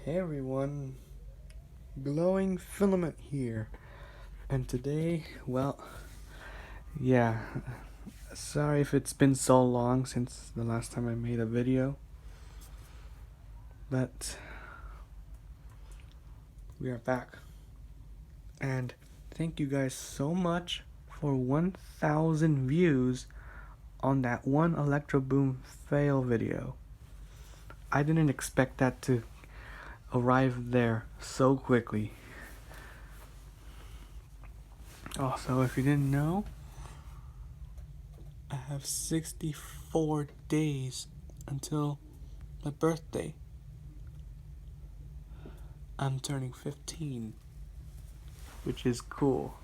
Hey everyone, glowing filament here, and today, yeah, sorry if it's been so long since the last time I made a video, but we are back, and thank you guys so much for 1,000 views on that one ElectroBOOM fail video. I didn't expect that to arrive there so quickly. Also, if you didn't know, I have 64 days until my birthday. I'm turning 15, which is cool.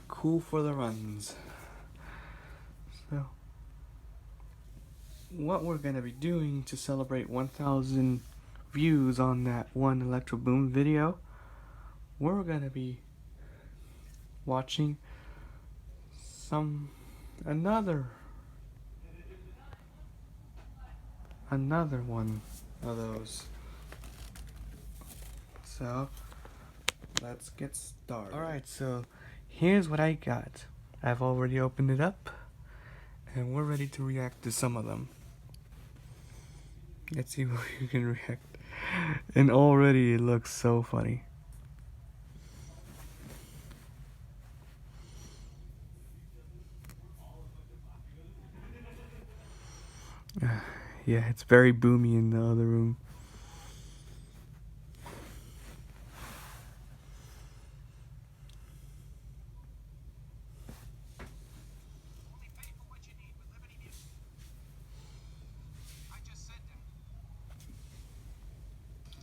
Cool for the runs. So, what we're gonna be doing to celebrate 1,000 views on that one ElectroBOOM video, we're gonna be watching another one of those. So let's get started. Alright, so here's what I got. I've already opened it up and we're ready to react to some of them. Let's see what you can react. And already it looks so funny. Yeah, it's very boomy in the other room.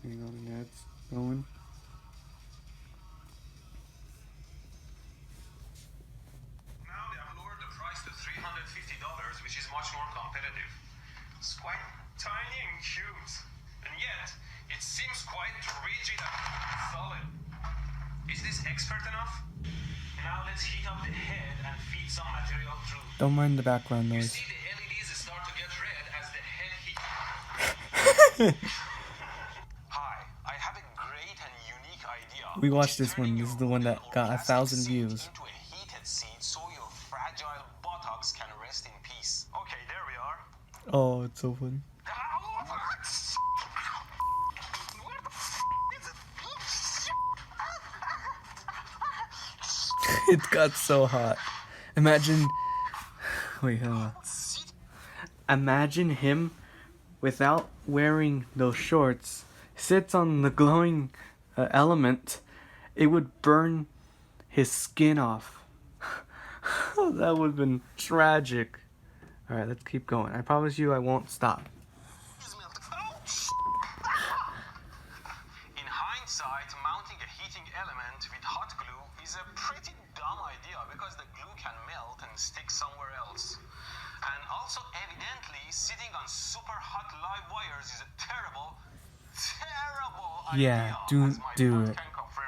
Hang on, that's going. Now they have lowered the price to $350, which is much more competitive. It's quite tiny and cute, and yet it seems quite rigid and solid. Is this expert enough? Now let's heat up the head and feed some material through. Don't mind the background You noise. see the LEDs start to get red as the head heats. Hi, I have a great and unique idea. We watched this one. This is the one that got 1,000 views. Into a heated seat so your fragile buttocks can rest in peace. Okay, there we are. Oh, it's so funny. It got so hot. Imagine. Wait, hold on. Imagine him without wearing those shorts, sits on the glowing element. It would burn his skin off. That would have been tragic. Alright, let's keep going. I promise you I won't stop. In hindsight, mounting a heating element with hot glue is a pretty dumb idea because the glue can melt and stick somewhere else. And also, evidently, sitting on super hot live wires is a terrible idea. Yeah, don't do it.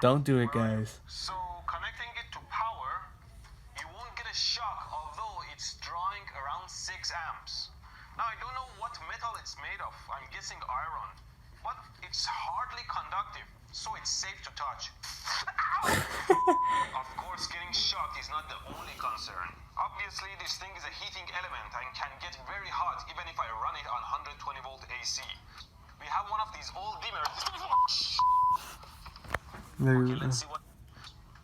Don't do it, guys. So, connecting it to power, you won't get a shock, although it's drawing around 6 amps. Now, I don't know what metal it's made of. I'm guessing iron. But it's hardly conductive, so it's safe to touch. Of course, getting shocked is not the only concern. Obviously, this thing is a heating element and can get very hot even if I run it on 120 volt AC. We have one of these old dimmers. Okay, let's see what.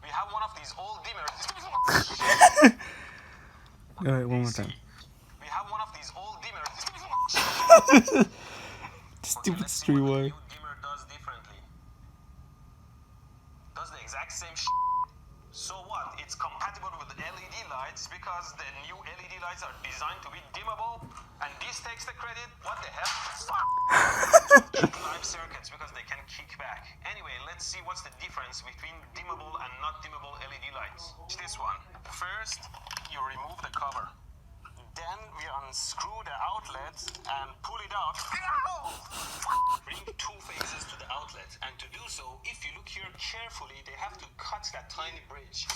We have one of these old dimmers. Alright, one more time. We have one of these old dimmers. Stupid streetwire. Dimmer does differently. Does the exact same So what? It's compatible with LED lights because the new LED lights are designed to be dimmable, and this takes the credit. What the hell? Live circuits because they can kick back. Anyway, let's see what's the difference between dimmable and not dimmable LED lights. This one. First, you remove the cover. Then we unscrew the outlet and pull it out. Bring 2 phases to the outlet, and to do so, if you look here carefully, they have to cut that tiny bridge.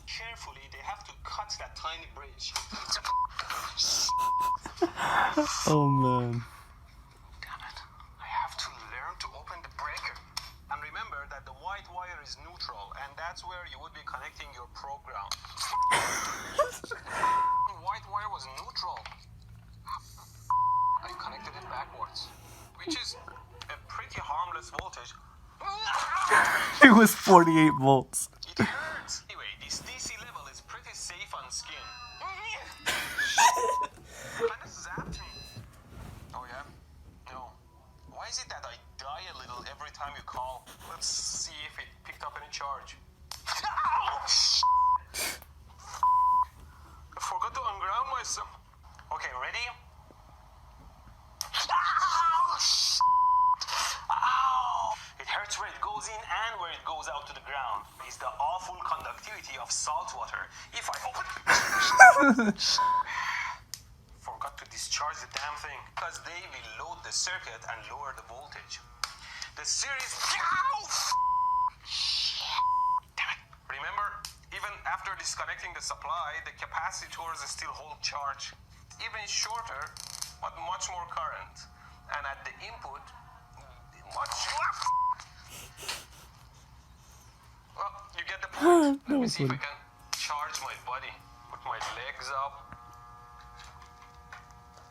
Carefully, they have to cut that tiny bridge. Oh man. Damn which is a pretty harmless voltage. It was 48 volts. It hurts. Anyway, this DC level is pretty safe on skin. Kinda zapped me. Oh yeah? No. Why is it that I die a little every time you call? Let's see if it picked up any charge. I forgot to unground myself. Okay, ready? It hurts where it goes in and where it goes out to the ground. It's the awful conductivity of salt water. If I open... Forgot to discharge the damn thing. Because they will load the circuit and lower the voltage. The series... Damn it. Remember, even after disconnecting the supply, the capacitors still hold charge. Even shorter, but much more current. And at the input, much less. Well, you get the point. Let me see if I can charge my body. Put my legs up.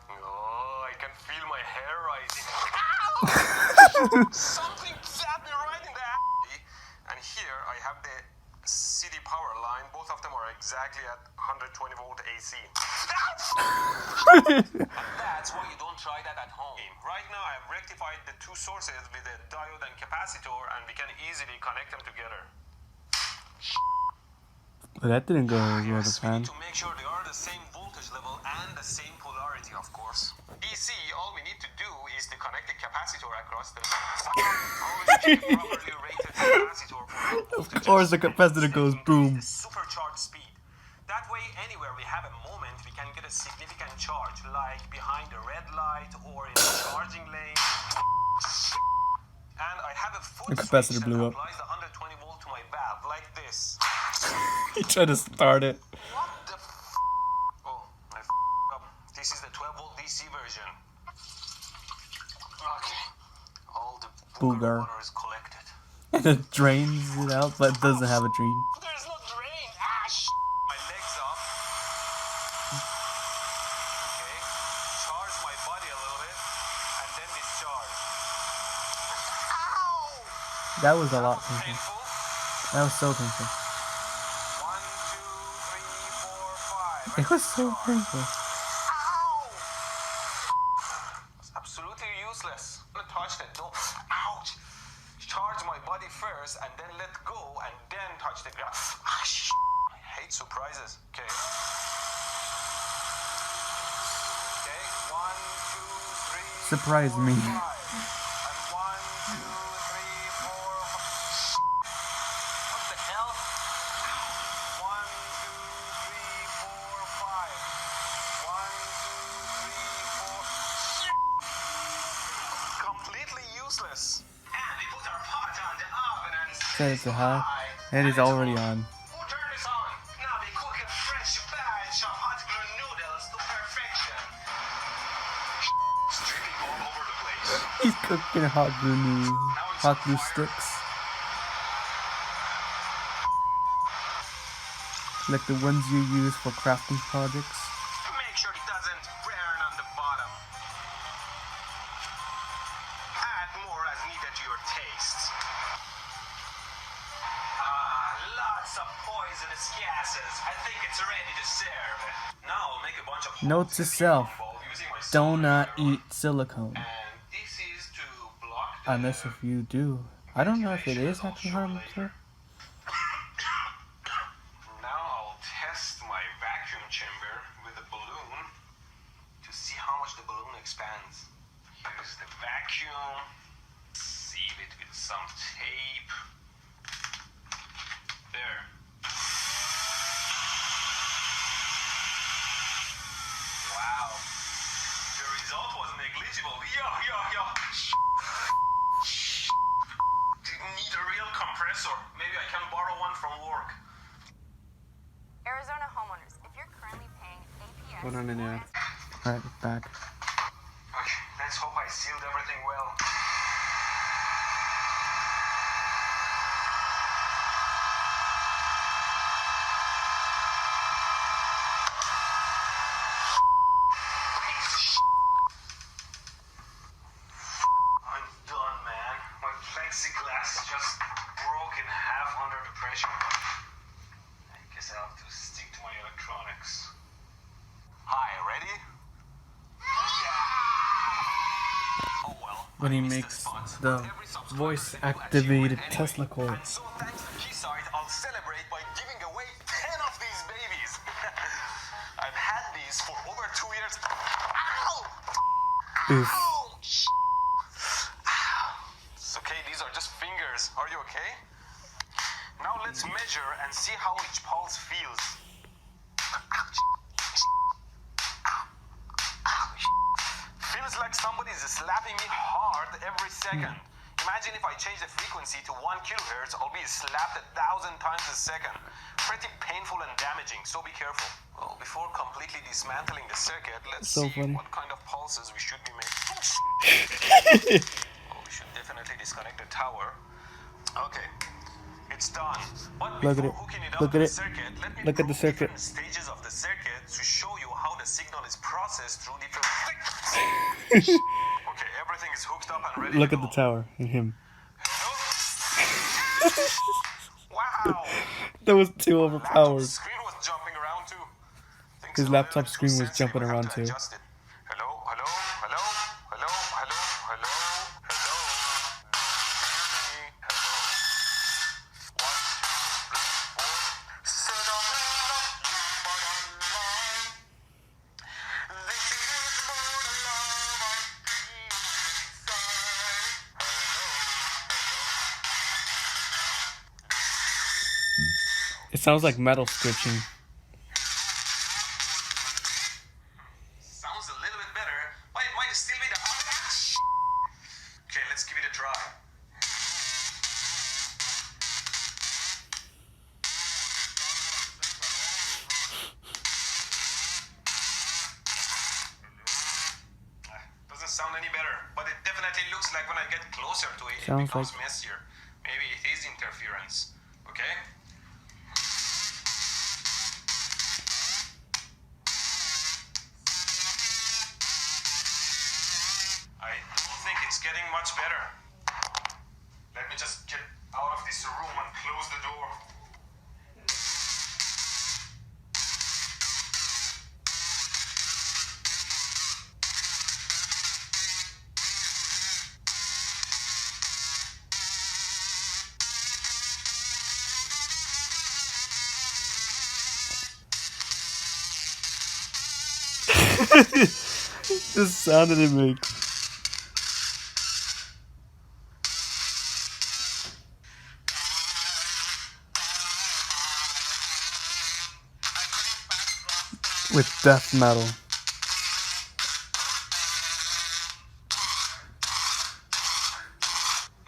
Oh, I can feel my hair rising. Something zapped me right in the ass. And here I have the CD power line. Both of them are exactly at 120 volt AC. And that's why you don't try that at home. Right now I have rectified the two sources with a diode and capacitor, and we can easily connect them together. But that didn't go as well Yes, as we need planned. to make sure they are the same voltage level and the same polarity, of course. DC, all we need to do is to connect the capacitor across the... Always keep a properly rated capacitor for Of course the capacitor goes boom. the supercharged speed. That way, anywhere we have a moment, we can get a significant charge, like behind a red light or in the charging lane. And I have a foot The capacitor switch blew that up. applies the 120 volt to my valve, like this. He tried to start it. What the f? Oh, I f up. This is the 12 volt DC version. Okay. All the Booger. water is collected. And it drains it out, but doesn't have a drain. There's no drain. My legs up. Okay. Charge my body a little bit, and then discharge. Ow! That was a lot That was painful. painful. That was so painful. 1, 2, 3, 4, 5. It was so painful. Ow! It's absolutely useless. I'm gonna touch that door. Ouch! Charge my body first, and then let go, and then touch the ground. I hate surprises. Okay. Okay. 1, 2, 3. Surprise 4, me. 5. And 1, 2, 3, 4. What the hell? 1, 2, 3, 4, 5. 1, 2, 3, 4. Completely useless. And we put our pot on the oven and Set it to high. It is already on. who turned this on? Now we cook a fresh batch of hot glue noodles to perfection. Streaming all over the place. He's cooking hot glue sticks. Like the ones you use for crafting projects. Make sure it doesn't burn on the bottom. Add more as needed to your taste. Lots of poisonous gases. I think it's ready to serve. Now I'll make a bunch of Note to self: using my do not solar eat silicone. And this is to block the Unless if you do. I don't know if it is actually harmful. Now I'll test my vacuum chamber with a balloon to see how much the balloon expands. Here's the vacuum. Seal it with some tape. There. Wow. The result was negligible. Yeah. Need a real compressor. Maybe I can borrow one from work. Arizona homeowners, if you're currently paying APS Hold on a minute. or Alright, back. Okay, let's hope I sealed everything well. just broke in half under the pressure. I guess I have to stick to my electronics. Hi, ready? Oh well. When he makes the voice activated Tesla coil. And so thanks to Keysight, I'll celebrate by giving away 10 of these babies. I've had these for over 2 years. Ow! Oof. Ouch! It's okay, these are just fingers. Are you okay? Now let's measure and see how each pulse feels. Feels like somebody's slapping me hard every second. Imagine if I change the frequency to 1 kilohertz, I'll be slapped 1,000 times a second. Pretty painful and damaging, so be careful. Well, before completely dismantling the circuit, let's So see funny. what kind of pulses we should be making. Well, we should definitely disconnect the tower. Okay, it's done. But Look at before it. hooking it up Look to at the it. circuit, let me Look at the prove circuit. different stages of the circuit to show you how the signal is processed through different Okay, everything is hooked up and ready Look to at the go. tower and him. Wow! That was too Laptop overpowered. screen was jumping around too. Think His it's a laptop little bit too screen was sensitive. jumping We have around to too. adjust it. Hello, hello, hello, hello, hello, hello, hello. Do you hear me? Hello. 1, 2, 3, 4. Said I love you, but I lied. This is more than love I feel inside. It sounds like metal scratching. Sounds a little bit better, but it might still be the Okay, let's give it a try. Doesn't sound any better, but it definitely looks like when I get closer to it, Sounds it becomes like- messier. Maybe it is interference. Okay? I don't think it's getting much better. Let me just get out of this room and close the door. The sound that it makes. With death metal.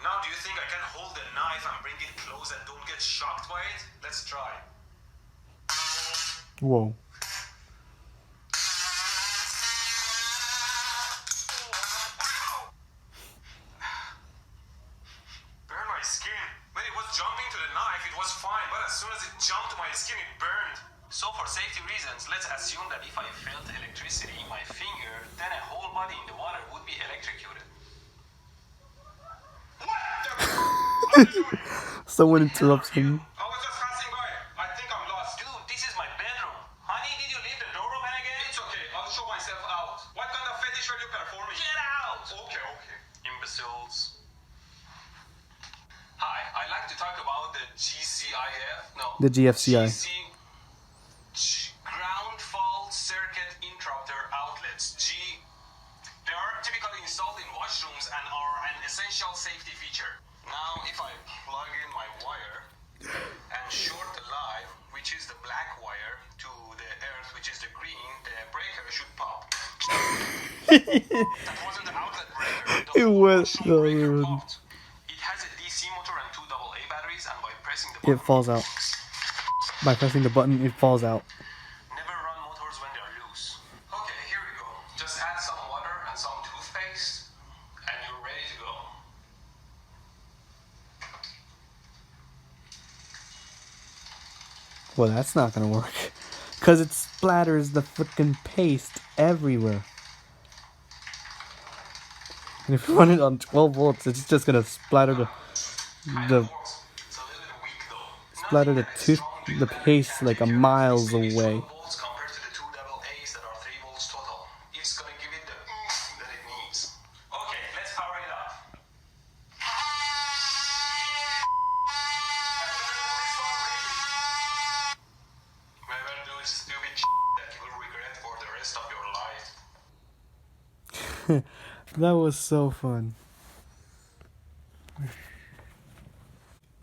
Now, do you think I can hold the knife and bring it close and don't get shocked by it? Let's try. Whoa. Burn my skin. When it was jumping to the knife, it was fine, but as soon as it jumped to my skin, it burned. So for safety reasons, let's assume that if I felt electricity in my finger, then a whole body in the water would be electrocuted. What the f- are you doing? Someone interrupts him. I was just passing by. I think I'm lost. Dude, this is my bedroom. Honey, did you leave the door open again? It's okay. I'll show myself out. What kind of fetish are you performing? Get out! Okay, okay. Imbeciles. Hi, I'd like to talk about the GCIF. No. The GFCI. Ground fault circuit interrupter outlets. They are typically installed in washrooms and are an essential safety feature. Now, if I plug in my wire and short the line, which is the black wire, to the earth, which is the green, the breaker should pop. That wasn't the outlet breaker. The It whole was washroom breaker the- popped. It has a DC motor and 2 AA batteries, and by pressing the button, It falls out. By pressing the button, it falls out. Never run motors when they're loose. Okay, here we go. Just add some water and some toothpaste, and you're ready to go. Well, that's not gonna work. Because it splatters the freaking paste everywhere. And if you run it on 12 volts, it's just gonna splatter the the It's a little bit weak though. splatter the paste like a miles away. 12 volts compared to the 2 double A's that are 3 volts total. It's gonna give it the oomph that it needs. Okay, let's power it up. Never do stupid that you will regret for the rest of your life. That was so fun.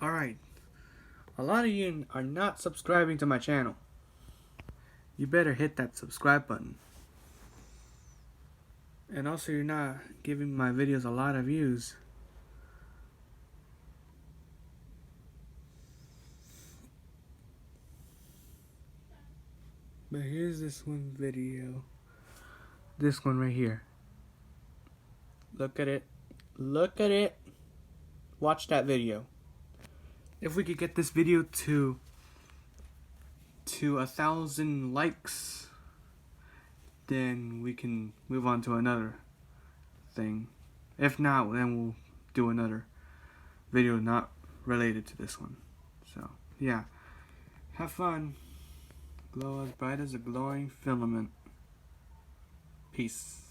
Alright. A lot of you are not subscribing to my channel. You better hit that subscribe button. And also, you're not giving my videos a lot of views. But here's this one video. This one right here. Look at it. Look at it. Watch that video. If we could get this video to 1,000 likes, then we can move on to another thing. If not, then we'll do another video not related to this one. So, yeah. Have fun. Glow as bright as a glowing filament. Peace.